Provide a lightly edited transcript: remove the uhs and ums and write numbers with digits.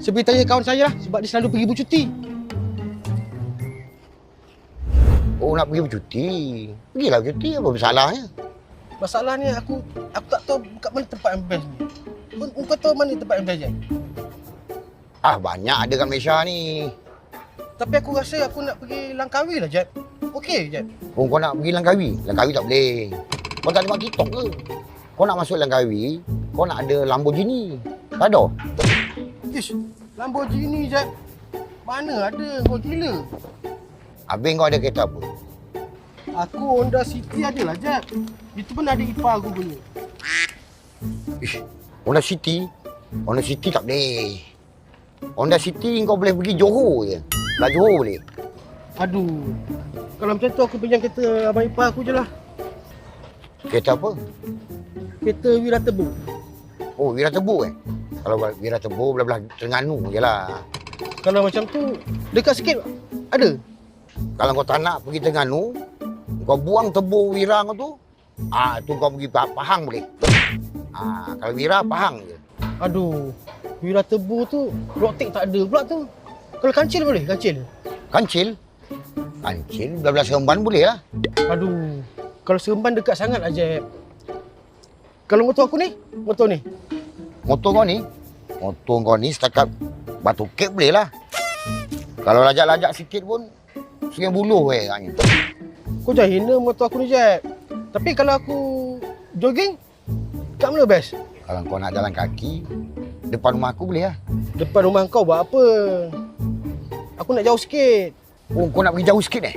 Saya pergi tanya kawan saya lah sebab dia selalu pergi bercuti. Oh, nak pergi bercuti. Pergilah bercuti, apa masalahnya? Masalahnya aku tak tahu kat mana tempat yang best ni. Kau tahu mana tempat yang best je? Ah, banyak ada kat Malaysia ni. Tapi aku rasa aku nak pergi Langkawi lah, Jeb. Okey, Jeb. Oh, kau nak pergi Langkawi? Langkawi tak boleh. Kau tak ada mak TikTok ke? Kau nak masuk Langkawi, kau nak ada Lamborghini. Tak ada? Ish, Lamborghini, Jeb. Mana ada, kau gila. Habis kau ada kereta apa? Aku Honda City ada lah, Jeb. Itu pun ada ipar aku punya. Ish, Honda City? Honda City tak boleh. Honda City kau boleh pergi Johor je. Lah Johor boleh. Aduh. Kalau macam tu aku pinjam kereta abang ipar aku je lah. Kereta apa? Kereta Wira Tebu. Oh, Wira Tebu eh? Kalau Wira Tebu belah-belah Terengganu je lah. Kalau macam tu, dekat sikit ada. Kalau kau tak nak pergi Terengganu, kau buang Tebu Wira kau tu, tu kau pergi Pahang boleh. Kalau Wira, Pahang je. Aduh, Wira Tebu tu, rotik tak ada pula tu. Kalau kancil boleh, kancil. Kancil? Kancil, belah-belah Seremban boleh lah. Aduh, kalau Seremban dekat sangat aja. Kalau motor aku ni, motor ni. Motor kau ni setakat Batu Kek boleh lah. Kalau lajak-lajak sikit pun, Sungai Buloh agaknya. Kau jangan hina motor aku ni, Jeb. Tapi kalau aku jogging, kat mana best? Kalau kau nak jalan kaki, depan rumah aku boleh lah. Depan rumah kau buat apa? Aku nak jauh sikit. Oh, kau nak pergi jauh sikit eh?